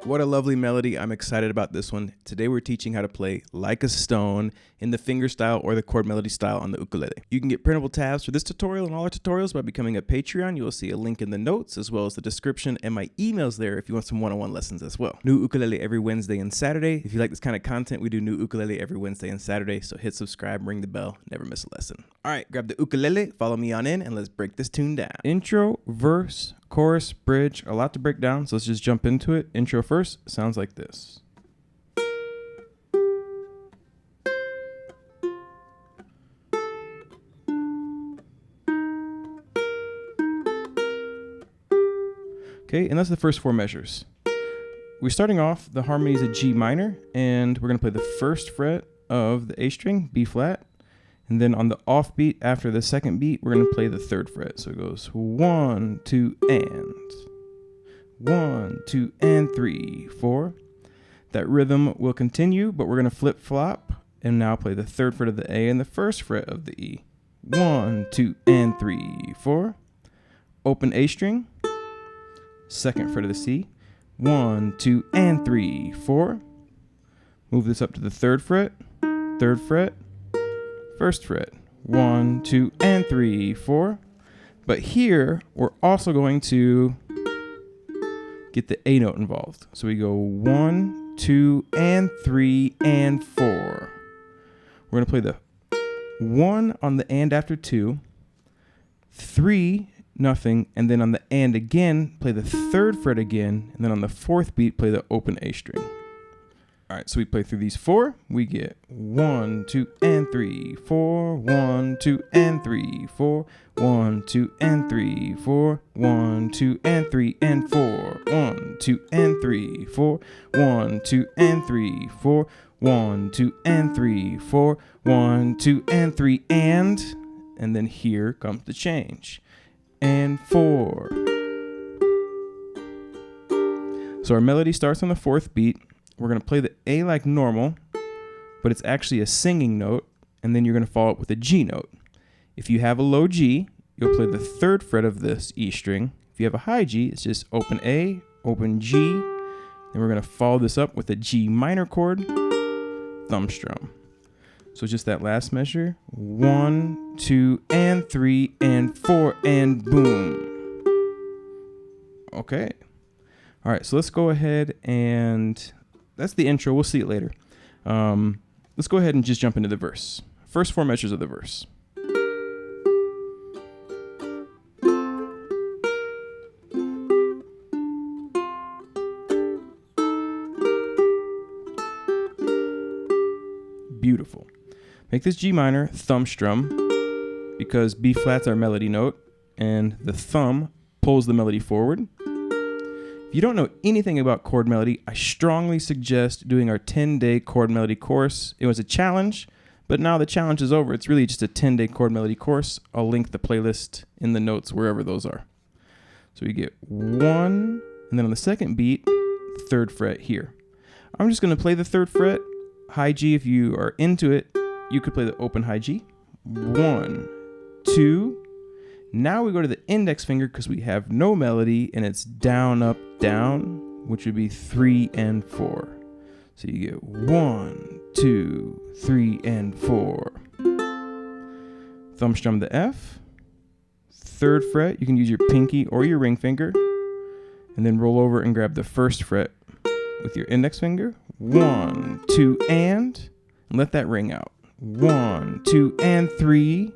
What a lovely melody. I'm excited about this one. Today we're teaching how to play Like a Stone in the fingerstyle or the chord melody style on the ukulele. You can get printable tabs for this tutorial and all our tutorials by becoming a Patreon. You will see a link in the notes as well as the description and my emails there if you want some one-on-one lessons as well. New ukulele every Wednesday and Saturday. If you like this kind of content, we do new ukulele every Wednesday and Saturday, so hit subscribe, ring the bell, never miss a lesson. All right, grab the ukulele, follow me on in, and let's break this tune down. Intro, verse, chorus, bridge, a lot to break down, so let's just jump into it. Intro first, sounds like this. Okay, and that's the first four measures. We're starting off, the harmony is a G minor, and we're gonna play the first fret of the A string, B flat, and then on the off beat, after the second beat, we're gonna play the third fret. So it goes 1, 2, and 1, 2, and 3, 4. That rhythm will continue, but we're gonna flip flop and now play the third fret of the A and the first fret of the E. 1, 2, and 3, 4. Open A string, second fret of the C. 1, 2, and 3, 4. Move this up to the third fret, third fret, first fret. 1, 2, and 3, 4. But here, we're also going to get the A note involved. So we go 1, 2, and 3, and 4. We're going to play the 1 on the and after 2, 3, nothing, and then on the and again, play the third fret again, and then on the fourth beat, play the open A string. All right, so we play through these 4. We get 1, 2, and 3, 4, 1, 2, and 3, 4, 1, 2, and 3, 4, 1, 2, and 3, and 4, 1, 2, and 3, 4, 1, 2, and 3, 4, 1, 2, and 3, 4, 1, 2, and 3, and then here comes the change. And 4. So our melody starts on the fourth beat. We're going to play the A like normal, but it's actually a singing note, and then you're going to follow it with a G note. If you have a low G, you'll play the third fret of this E string. If you have a high G, it's just open A, open G, and we're going to follow this up with a G minor chord, thumb strum. So just that last measure, 1, 2, and 3, and 4, and boom. Okay. All right, so let's go ahead and that's the intro. We'll see it later. Let's go ahead and just jump into the verse. First 4 measures of the verse. Beautiful. Make this G minor thumb strum because B flat's our melody note and the thumb pulls the melody forward. If you don't know anything about chord melody, I strongly suggest doing our 10-day chord melody course. It was a challenge, but now the challenge is over. It's really just a 10-day chord melody course. I'll link the playlist in the notes wherever those are. So we get 1, and then on the second beat, third fret here. I'm just going to play the third fret, high G if you are into it. You could play the open high G. 1, 2. Now we go to the index finger because we have no melody and it's down, up, down, which would be 3 and 4. So you get 1, 2, 3, and 4. Thumb strum the F. Third fret, you can use your pinky or your ring finger. And then roll over and grab the first fret with your index finger. 1, 2, and let that ring out. 1, 2, and 3,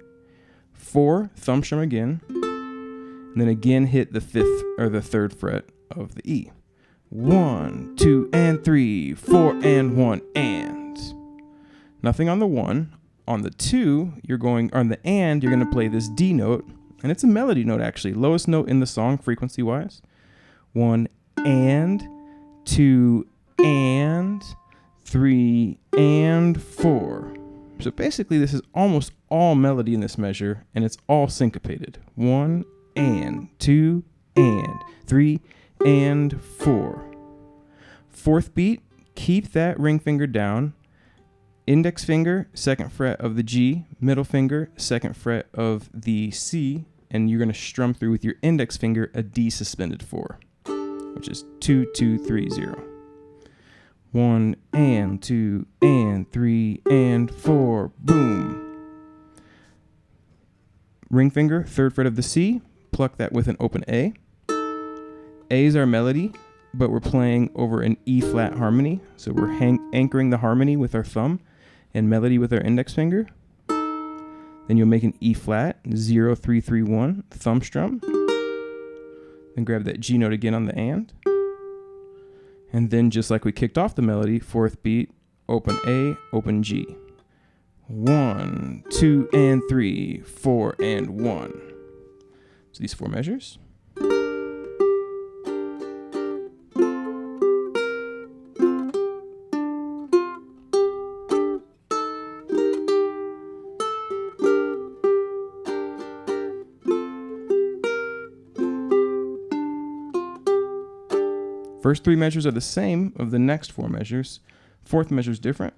4, thumb strum again, and then again hit the fifth or the third fret of the E. 1, 2, and 3, 4, and 1, and. Nothing on the 1. On the 2, you're going, on the and, you're going to play this D note, and it's a melody note actually, lowest note in the song frequency-wise. 1, and, 2, and, 3, and 4. So basically this is almost all melody in this measure, and it's all syncopated. 1, and, 2, and, 3, and 4. Fourth beat, keep that ring finger down. Index finger, second fret of the G, middle finger, second fret of the C, and you're going to strum through with your index finger a D suspended 4, which is 2, 2, 3, 0. 1 and 2 and 3 and 4. Boom. Ring finger, 3rd fret of the C. Pluck that with an open A. A is our melody, but we're playing over an E flat harmony. So we're anchoring the harmony with our thumb and melody with our index finger. Then you'll make an E flat, 0, 3, 3, 1, thumb strum. Then grab that G note again on the and then just like we kicked off the melody, 4th beat, open A, open G. 1, 2, and 3, 4, and 1. So these 4 measures. First 3 measures are the same of the next 4 measures. 4th measure is different.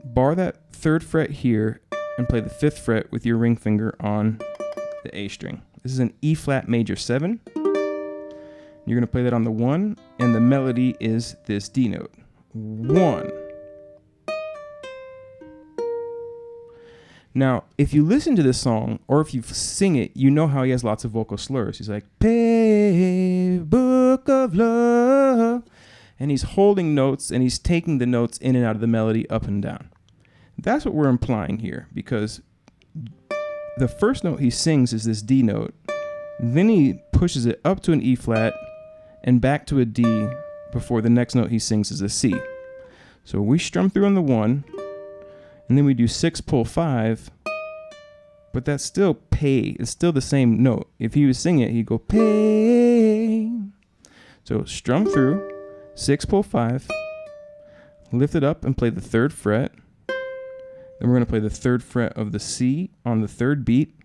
Bar that 3rd fret here and play the 5th fret with your ring finger on the A string. This is an E flat major 7. You're going to play that on the 1, and the melody is this D note. 1. Now, if you listen to this song, or if you sing it, you know how he has lots of vocal slurs. He's like, pave book of love. And he's holding notes, and he's taking the notes in and out of the melody up and down. That's what we're implying here, because the first note he sings is this D note. Then he pushes it up to an E flat and back to a D before the next note he sings is a C. So we strum through on the 1, and then we do 6 pull 5, but that's still pay. It's still the same note. If he was singing it, he'd go pay. So strum through, 6 pull 5, lift it up and play the 3rd fret. Then we're going to play the 3rd fret of the C on the 3rd beat.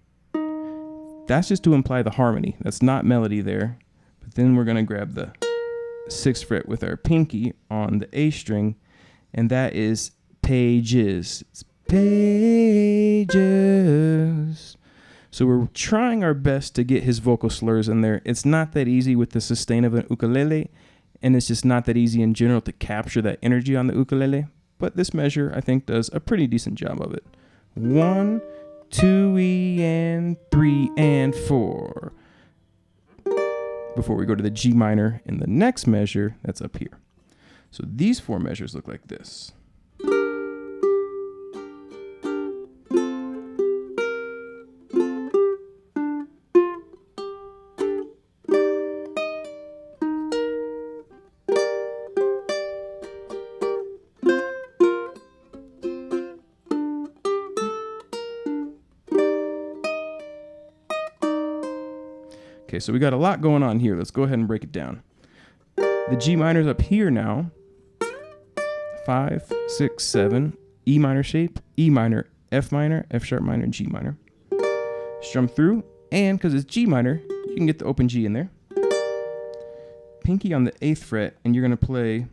That's just to imply the harmony. That's not melody there. But then we're going to grab the 6th fret with our pinky on the A string, and that is pages. It's pages. So we're trying our best to get his vocal slurs in there. It's not that easy with the sustain of an ukulele, and it's just not that easy in general to capture that energy on the ukulele. But this measure, I think, does a pretty decent job of it. 1, 2, E, and 3, and 4. Before we go to the G minor in the next measure, that's up here. So these 4 measures look like this. Okay, so we got a lot going on here. Let's go ahead and break it down. The G minor's up here now. 5, 6, 7, E minor shape, E minor, F sharp minor, G minor. Strum through, and because it's G minor, you can get the open G in there. Pinky on the 8th fret, and you're going to play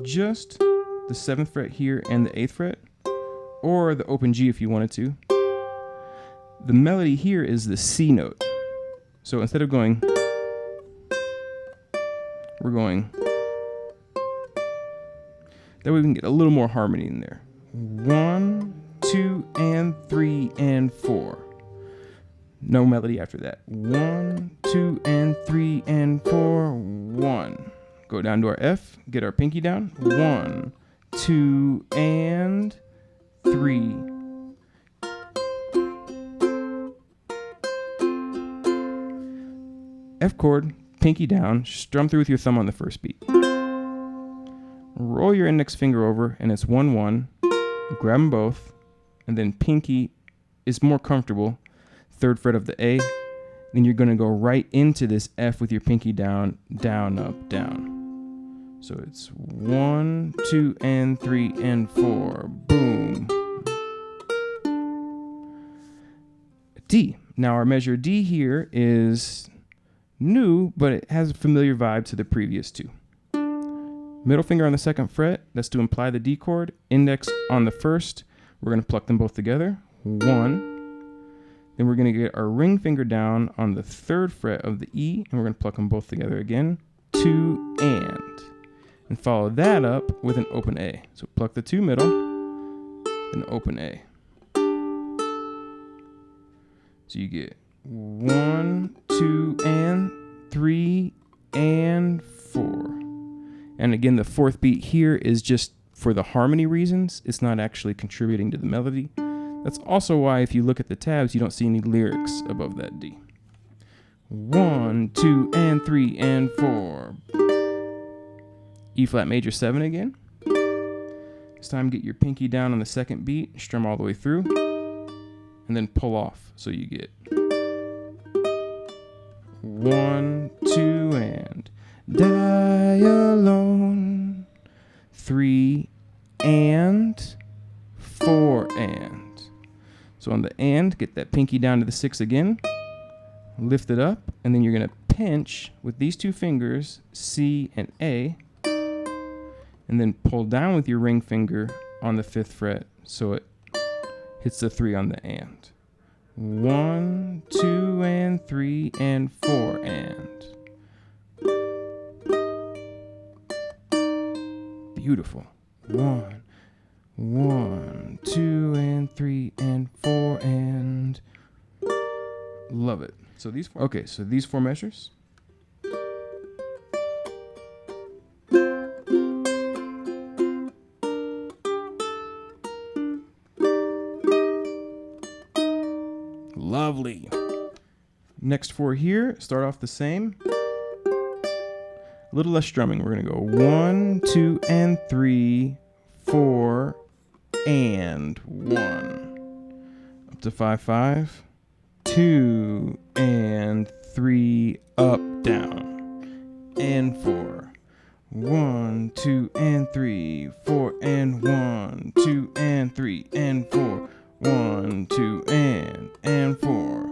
just the 7th fret here and the 8th fret, or the open G if you wanted to. The melody here is the C note. So instead of going, we're going. That way we can get a little more harmony in there. 1, 2, and 3, and 4. No melody after that. 1, 2, and 3, and 4, 1. Go down to our F, get our pinky down. 1, 2, and 3. F chord, pinky down, strum through with your thumb on the 1st beat. Roll your index finger over, and it's 1, 1. Grab them both, and then pinky is more comfortable. 3rd fret of the A. Then you're going to go right into this F with your pinky down, down, up, down. So it's 1, 2, and 3, and 4. Boom. D. Now our measure D here is new, but it has a familiar vibe to the previous 2. Middle finger on the 2nd fret, that's to imply the D chord. Index on the 1st, we're going to pluck them both together. 1. Then we're going to get our ring finger down on the 3rd fret of the E, and we're going to pluck them both together again. 2 and. and follow that up with an open A. So pluck the 2 middle, then open A. So you get 1, 2, and 3, and 4. And again, the 4th beat here is just for the harmony reasons. It's not actually contributing to the melody. That's also why if you look at the tabs, you don't see any lyrics above that D. 1, 2, and 3, and 4. E flat major 7 again. This time get your pinky down on the 2nd beat, strum all the way through, and then pull off. So you get 1, 2, and die alone. 3, and 4, and. So on the and, get that pinky down to the 6 again, lift it up, and then you're going to pinch with these 2 fingers, C and A, and then pull down with your ring finger on the 5th fret so it hits the 3 on the and. 1, 2, and 3, and 4, and. Beautiful. 1, 2, and 3, and 4, and. Love it. So these 4, okay, so these 4 measures. Lovely. Next 4 here, start off the same. A little less strumming. We're going to go 1, 2, and 3, 4, and 1. Up to 5, 5. 2, and 3, up, down. And 4. 1, 2, and 3, 4, and 1, 2, and 3, and 4. 1, 2, and 4.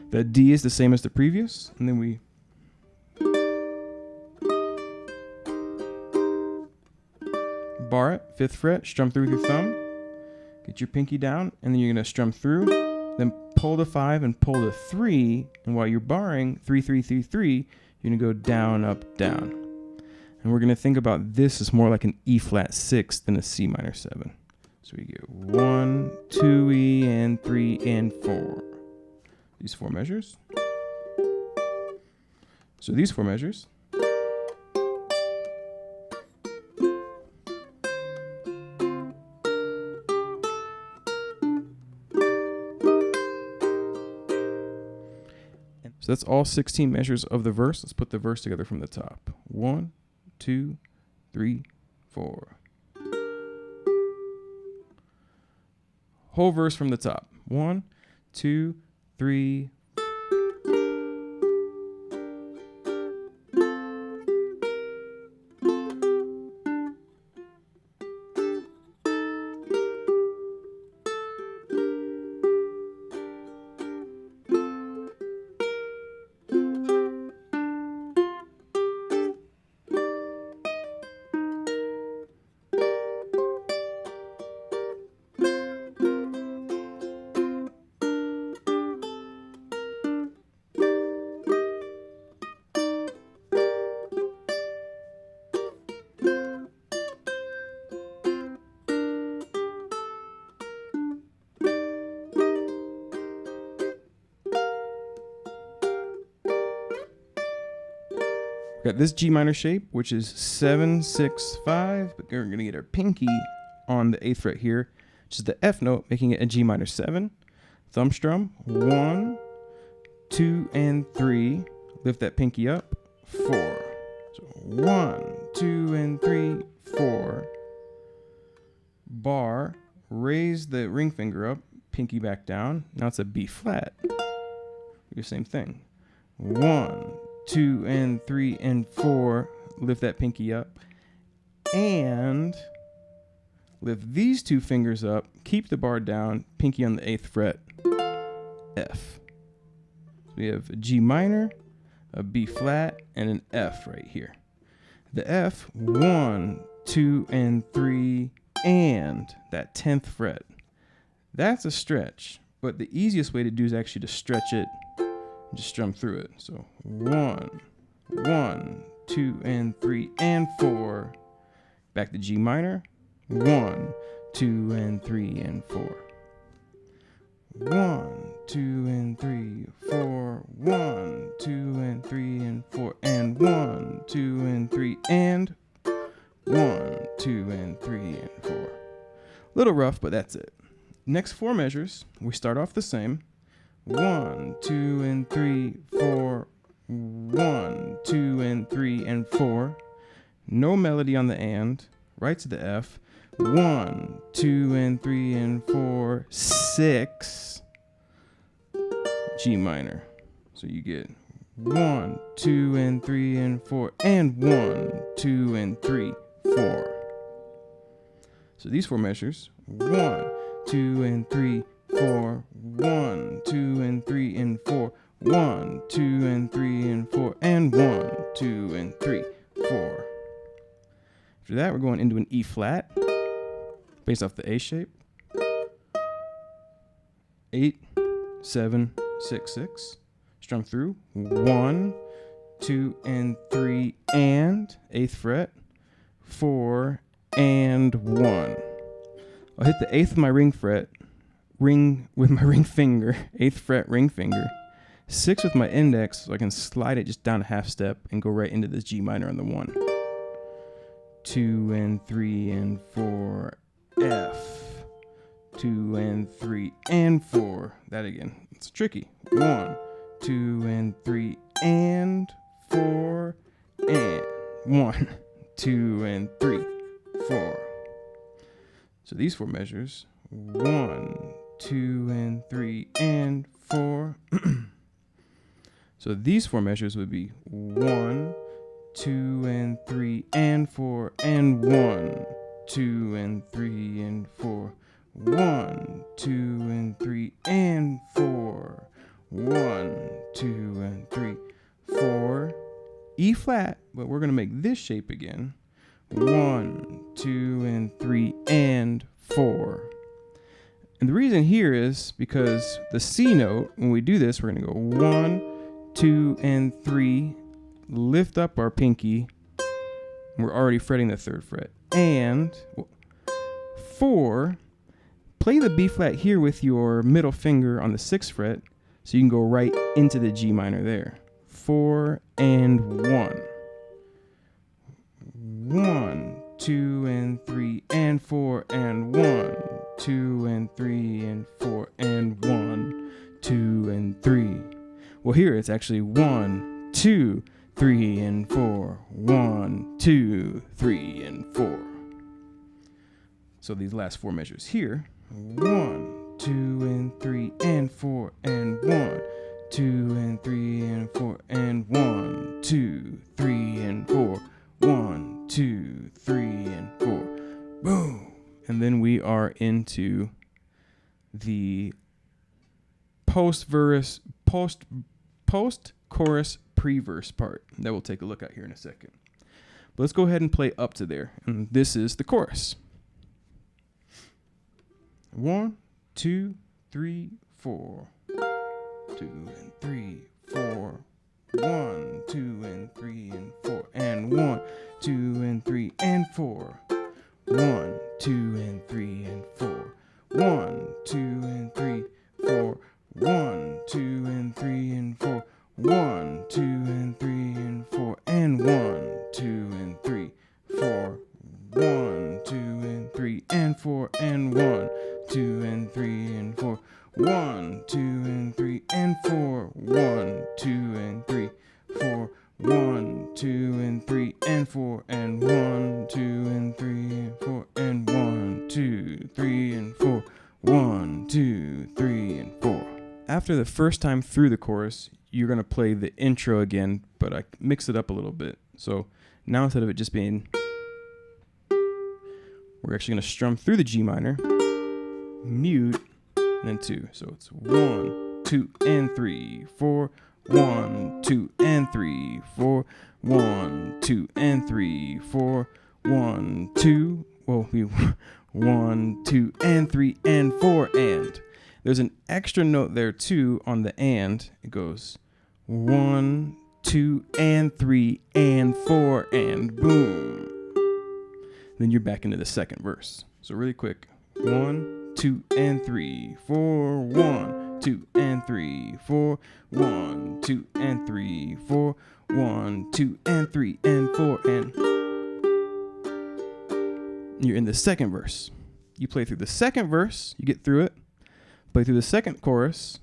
The D is the same as the previous, and then we bar it, 5th fret, strum through with your thumb, get your pinky down, and then you're going to strum through, then pull the 5 and pull the 3, and while you're barring 3, 3, 3, 3, you're going to go down, up, down. And we're going to think about this as more like an E flat 6 than a C minor 7. So we get 1, 2, E, and 3, and 4. These 4 measures. So these 4 measures. So that's all 16 measures of the verse. Let's put the verse together from the top. 1, 2, 3, 4. Whole verse from the top. 1, 2, 3. Got this G minor shape, which is 7, 6, 5, but we're going to get our pinky on the 8th fret here, which is the F note, making it a G minor 7. Thumb strum, 1, 2, and 3. Lift that pinky up, 4. So 1, 2, and 3, 4. Bar, raise the ring finger up, pinky back down. Now it's a B flat. Do the same thing. 1, 2, and 3, and 4. Lift that pinky up. And lift these 2 fingers up. Keep the bar down. Pinky on the 8th fret. F. So we have a G minor, a B flat, and an F right here. The F, 1, 2, and 3, and that 10th fret. That's a stretch, but the easiest way to do is actually to stretch it. Just strum through it. So 1, 1, 2 and 3 and 4. Back to G minor. 1, 2 and 3 and 4. 1, 2 and 3, 4. 1, 2 and 3 and 4. And 1, 2 and 3 and 1, 2 and 3 and 4. Little rough, but that's it. Next 4 measures, we start off the same. 1, 2 and 3, 4. 1, 2 and 3 and 4. No melody on the and. Right to the F. 1, 2 and 3 and 4. 6. G minor. So you get 1, 2 and 3 and 4 and 1, 2 and 3, 4. So these 4 measures. 1, 2 and 3, 4. 1, 2 and 3 and 4. 1, 2 and 3 and 4 and 1, 2 and 3, 4. After that, we're going into an E flat based off the A shape. 8, 7, 6, 6. Strum through. 1, 2 and 3 and 8th fret. 4 and 1. I'll hit the 8th with my ring finger. 8th fret ring finger. 6 with my index, so I can slide it just down a half step and go right into this G minor on the 1. 2 and 3 and 4, F. 2 and 3 and 4. That again, it's tricky. 1, 2 and 3 and 4 and 1, 2 and 3, 4. So these 4 measures. 1, 2 and 3 and 4. So these 4 measures would be 1, 2 and 3 and 4 and 1, 2 and 3 and 4. 1, 2 and 3 and 4. 1, 2 and 3, 4. E flat, but we're going to make this shape again. 1, 2 and 3 and 4. And the reason here is because the C note, when we do this, we're going to go 1, 2 and 3, lift up our pinky. We're already fretting the 3rd fret. And 4, play the B flat here with your middle finger on the 6th fret, so you can go right into the G minor there. 4 and 1. 1, 2 and 3 and 4 and 1, 2 and 3 and 4 and 1, 2 and 3. Well, here it's actually 1, 2, 3 and 4. 1, 2, 3 and 4. So these last 4 measures here. 1, 2 and 3 and 4 and 1, 2 and 3 and 4 and 1, 2, 3 and 4. 1, 2, 3 and 4. Boom. And then we are into the post-chorus pre-verse part that we'll take a look at here in a second. But let's go ahead and play up to there. And this is the chorus. 1, 2, 3, 4. 2 and 3, 4. 1, 2 and 3 and 4 and 1, 2 and 3 and 4. 1, 2 and 3 and 4. 1, 2 and 3, 4. 1, 2 and 3 and 4. 1, 2 and 3 and 4 and 1, 2 and 3, 4. 1, 2 and 3 and 4 and 1, 2 and 3 and 4. 1, 2 and 3 and 4. 1, 2 and 3, 4. 1, 2 and 3 and 4 and 1, 2 and 3 and 4 and 1, 2, 3 and 4. 1, 2, 3 and 4. After the first time through the chorus, you're going to play the intro again, but I mix it up a little bit. So now instead of it just being, we're actually going to strum through the G minor, mute, and then 2. So it's 1, 2 and 3, 4. 1, 2 and 3, 4. 1, 2 and 3, 4. 1, 2. Well, 1, 2 and 3 and 4 and. There's an extra note there too on the and. It goes 1, 2 and 3 and 4 and boom. Then you're back into the second verse. So really quick. 1, 2 and 3, 4, 1, 2 and 3, 4, 1, 2 and 3, 4, 1, 2 and 3 and 4 and you're in the second verse. You play through the second verse, you get through it, play through the second chorus,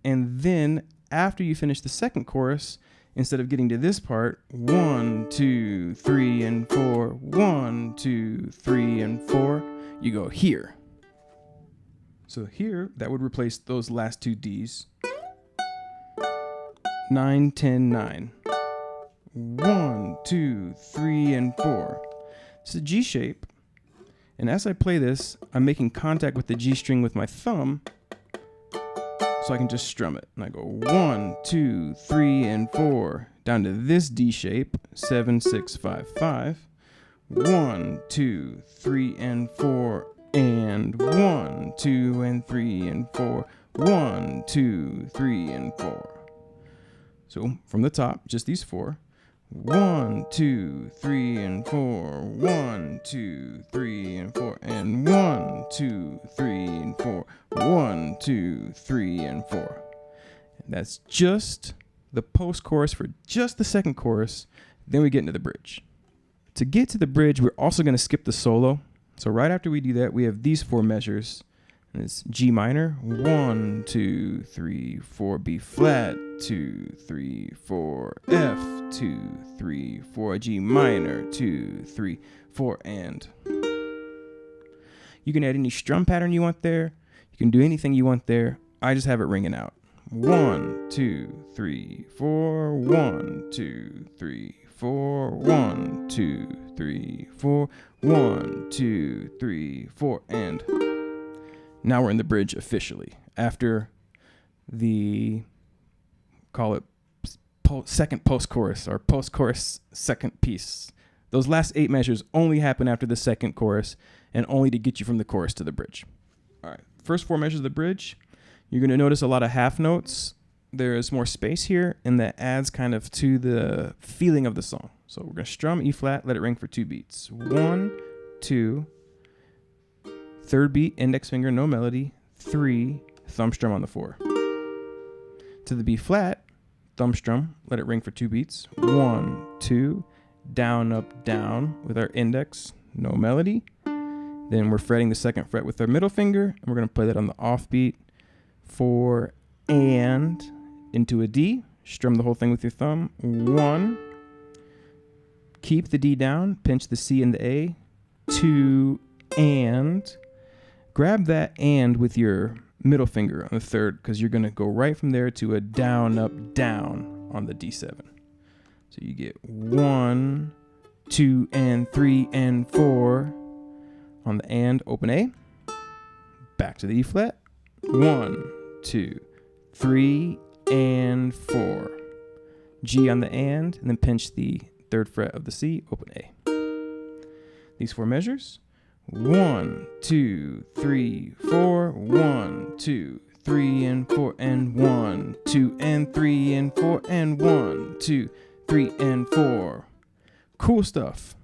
and then after you finish the second chorus, instead of getting to this part, 1, 2, 3 and 4, 1, 2, 3 and 4, you go here. So here, that would replace those last two Ds. 9, 10, 9. 1, 2, 3 and 4. It's a G shape. And as I play this, I'm making contact with the G string with my thumb so I can just strum it. And I go 1, 2, 3, and 4 down to this D shape, 7, 6, 5, 5. 1, 2, 3, and 4, and 1, 2, and 3, and 4. 1, 2, 3, and 4. So from the top, just these four. 1, 2, 3, and 4. 1, 2, 3, and 4. And 1, 2, 3, and 4. 1, 2, 3, and 4. And that's just the post-chorus for just the second chorus. Then we get into the bridge. To get to the bridge, we're also going to skip the solo. So right after we do that, we have these four measures. And it's G minor, 1, 2, 3, 4, B flat, 2, 3, 4, F, 2, 3, 4, G minor, 2, 3, 4, and. You can add any strum pattern you want there. You can do anything you want there. I just have it ringing out. 1, 2, 3, 4, 1, 2, 3, 4, 1, 2, 3, 4, 1, 2, 3, 4, and. Now we're in the bridge officially. After the, call it second post-chorus or post-chorus second piece. Those last 8 measures only happen after the second chorus and only to get you from the chorus to the bridge. All right, first 4 measures of the bridge. You're going to notice a lot of half notes. There's more space here, and that adds kind of to the feeling of the song. So we're going to strum E flat, let it ring for 2 beats. 1, 2, third beat, index finger, no melody. 3, thumb strum on the 4. To the B flat, thumb strum, let it ring for 2 beats. 1, 2, down, up, down with our index, no melody. Then we're fretting the second fret with our middle finger, and we're going to play that on the off beat. 4 and into a D, strum the whole thing with your thumb. 1, keep the D down, pinch the C and the A. 2 and. Grab that and with your middle finger on the third because you're going to go right from there to a down, up, down on the D7. So you get 1, 2, and 3, and 4 on the and, open A. Back to the E flat. 1, 2, 3, and 4. G on the and then pinch the third fret of the C, open A. These 4 measures. 1, 2, 3, 4, 1, 2, 3, and 4, and 1, 2, and 3, and 4, and 1, 2, 3, and 4. Cool stuff.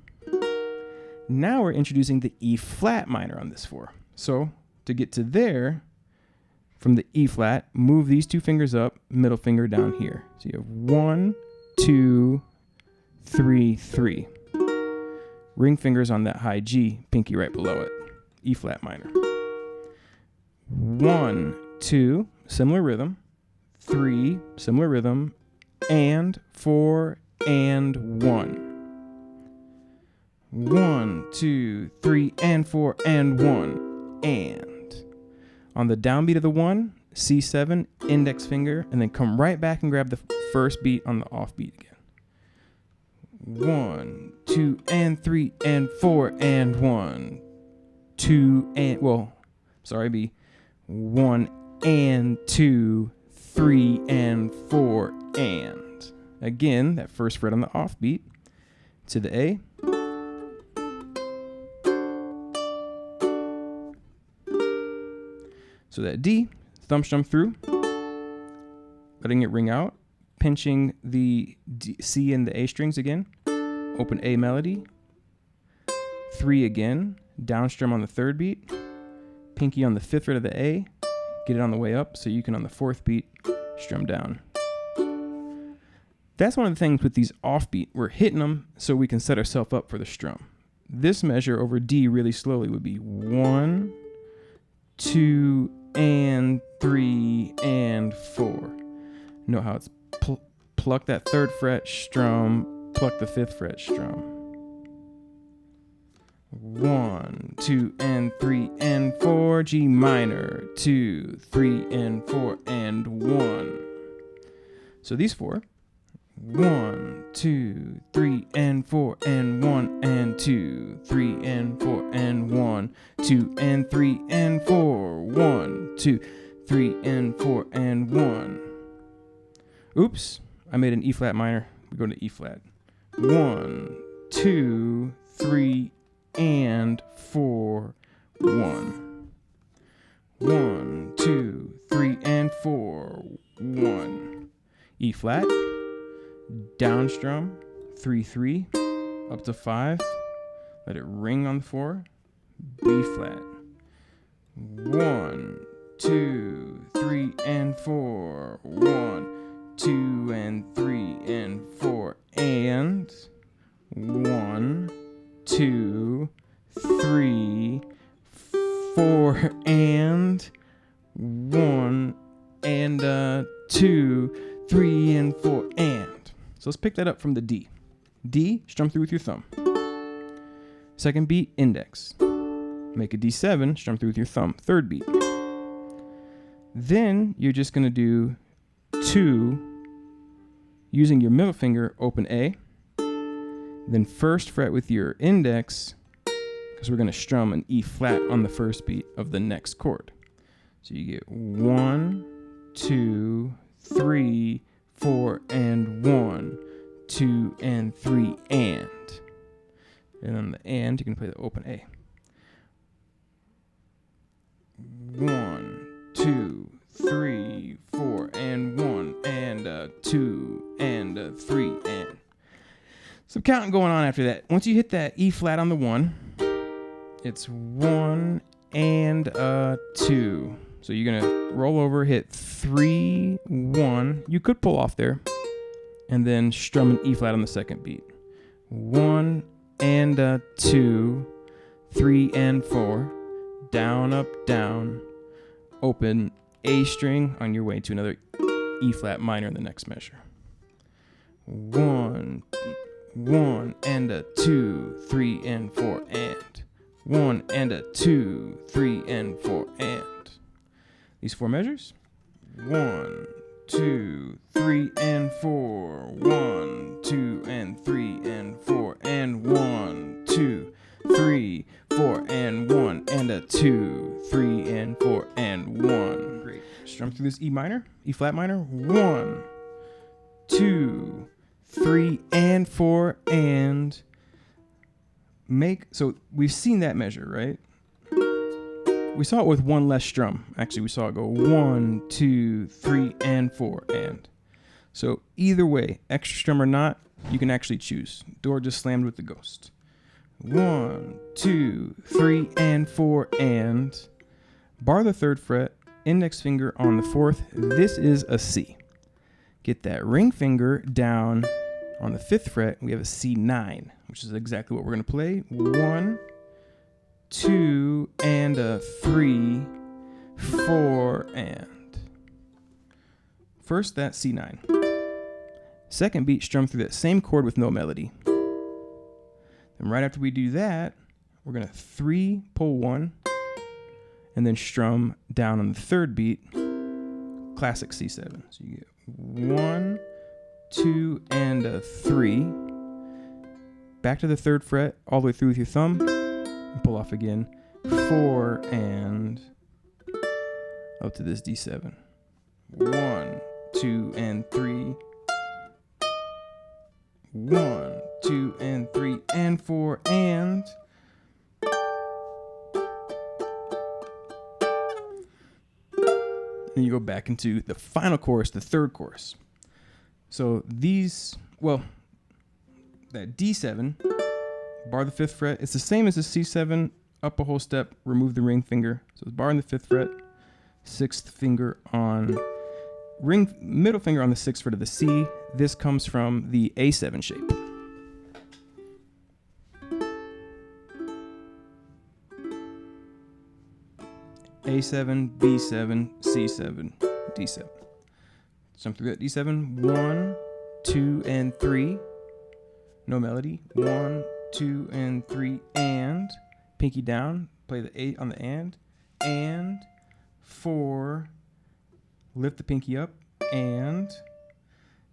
Now we're introducing the E flat minor on this 4. So to get to there, from the E flat, move these 2 fingers up, middle finger down here. So you have 1, 2, 3, 3. Ring fingers on that high G, pinky right below it. E flat minor. 1, 2, similar rhythm. 3, similar rhythm. And 4, and 1. 1, 2, 3, and 4, and 1. And. On the downbeat of the 1, C7, index finger, and then come right back and grab the first beat on the offbeat again. 1, 2, and 3, and 4, and 1, 2, and, well, sorry, be 1, and 2, 3, and 4, and. Again, that first fret on the offbeat to the A. So that D, thumb strum through, letting it ring out, pinching the C and the A strings again. Open A melody. 3 again. Down strum on the 3rd beat. Pinky on the 5th fret of the A. Get it on the way up so you can on the 4th beat strum down. That's one of the things with these offbeat. We're hitting them so we can set ourselves up for the strum. This measure over D really slowly would be 1, 2, and 3, and 4. Know how it's pluck that 3rd fret, strum, pluck the 5th fret, strum. 1, 2, and 3, and 4, G minor, 2, 3, and 4, and 1. So these 4. 1, 2, 3, and 4, and 1, and 2, 3, and 4, and 1, 2, and 3, and 4, 1, 2, 3, and 4, and 1. Oops, I made an E flat minor. We go to E flat. 1, 2, 3, and 4, 1. 1, 2, 3, and 4, 1. E flat. Down strum, 3, 3, up to 5. Let it ring on the 4. B flat. 1, 2, 3, and 4. 1, 2, and 3, and 4. And 1, 2, 3, 4, and 1, and 2, 3, and 4, and. So let's pick that up from the D. D, strum through with your thumb. 2nd beat, index. Make a D7, strum through with your thumb. 3rd beat. Then you're just going to do 2, using your middle finger, open A. Then 1st fret with your index, because we're going to strum an E flat on the 1st beat of the next chord. So you get 1, 2, 3, 4, and 1, 2, and 3, and. And on the and, you can play the open A. 1, 2, 3, 4, and 1, and 2, and 3, and. Some counting going on after that. Once you hit that E flat on the 1, it's 1 and 2. So you're going to roll over, hit 3, 1. You could pull off there. And then strum an E flat on the 2nd beat. 1 and 2, 3 and 4. Down, up, down. Open A string on your way to another E flat minor in the next measure. 1 and 2, 3 and 4 and. 1 and 2, 3 and 4 and. These 4 measures. 1, 2, 3, and 4. 1, 2, and 3, and 4, and 1, 2, 3, 4, and 1, and 2, 3, and 4, and 1. Great. Strum through this E minor, E flat minor. 1, 2, 3, and 4, and make. So we've seen that measure, right? We saw it with one less strum. Actually, we saw it go 1, 2, 3, and 4, and. So either way, extra strum or not, you can actually choose. Door just slammed with the ghost. 1, 2, 3, and 4, and. Bar the 3rd fret, index finger on the 4th. This is a C. Get that ring finger down on the 5th fret. We have a C9, which is exactly what we're going to play. 1, 2, and 3, 4, and. First, that C9. 2nd beat, strum through that same chord with no melody. Then right after we do that, we're going to 3, pull 1, and then strum down on the 3rd beat, classic C7. So you get 1, 2, and 3. Back to the 3rd fret, all the way through with your thumb. Pull off again, 4, and up to this D7. 1, 2, and 3. 1, 2, and 3, and 4, and. Then you go back into the final chorus, the 3rd chorus. So these, well, that D7, bar the 5th fret, it's the same as the C7, up a whole step, remove the ring finger. So it's bar on the 5th fret, 6th finger on, middle finger on the 6th fret of the C. This comes from the A7 shape. A7, B7, C7, D7. Jump through that D7. 1, 2, and 3. No melody. 1, 2, and 3, and. Pinky down. Play the 8 on the and. 4. Lift the pinky up, and.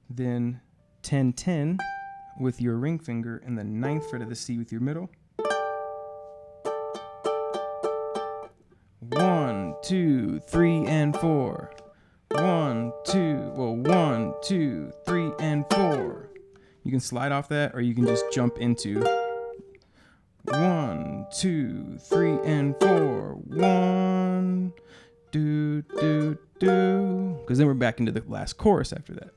Then 10, 10 with your ring finger and the 9th fret of the C with your middle. 1, 2, 3, and 4. 1, 2, 3, and 4. You can slide off that, or you can just jump into 1, 2, 3, and 4. 1, do, do, do. Because then we're back into the last chorus after that.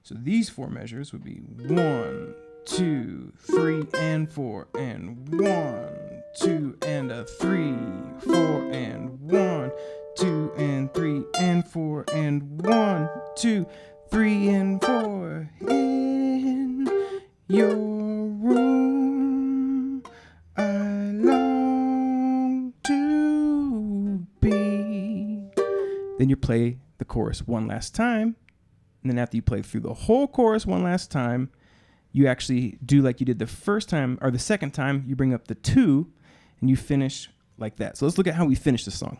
So these 4 measures would be 1, 2, 3, and 4, and 1, 2, and a 3, 4, and 1, 2, and 3, and 4, and 1, 2, 3, and 4. In your room, I long to be. Then you play the chorus one last time. And then after you play through the whole chorus one last time, you actually do like you did the first time, or the second time, you bring up the 2, and you finish like that. So let's look at how we finish the song.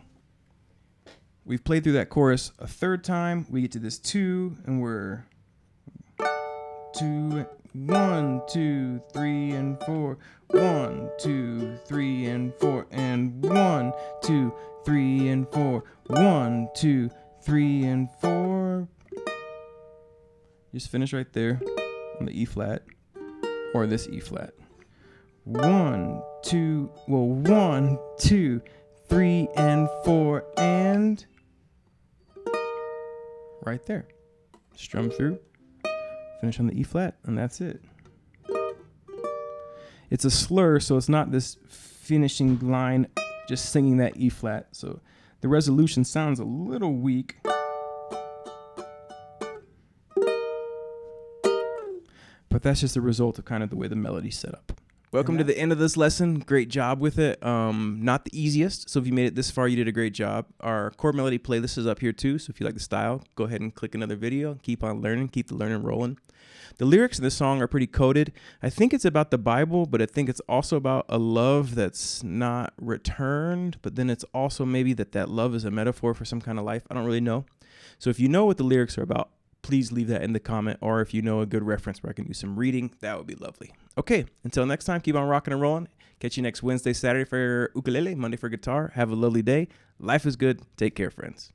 We've played through that chorus a 3rd time. We get to this 2, and we're 2, 1, 2, 3, and 4. 1, 2, 3, and 4, and 1, 2, 3, and 4. 1, 2, 3, and 4. Just finish right there on the E flat or this E flat. 1, 2, 3, and 4, and right there. Strum through, finish on the E flat, and that's it. It's a slur, so it's not this finishing line just singing that E flat. So the resolution sounds a little weak. But that's just a result of kind of the way the melody's set up. Welcome to the end of this lesson. Great job with it. Not the easiest, so if you made it this far, you did a great job. Our chord melody playlist is up here too, so if you like the style, go ahead and click another video. Keep on learning, keep the learning rolling. The lyrics in this song are pretty coded. I think it's about the Bible, but I think it's also about a love that's not returned, but then it's also maybe that love is a metaphor for some kind of life. I don't really know. So if you know what the lyrics are about, please leave that in the comment, or if you know a good reference where I can do some reading, that would be lovely. Okay, until next time, keep on rocking and rolling. Catch you next Wednesday, Saturday for your ukulele, Monday for guitar. Have a lovely day. Life is good. Take care, friends.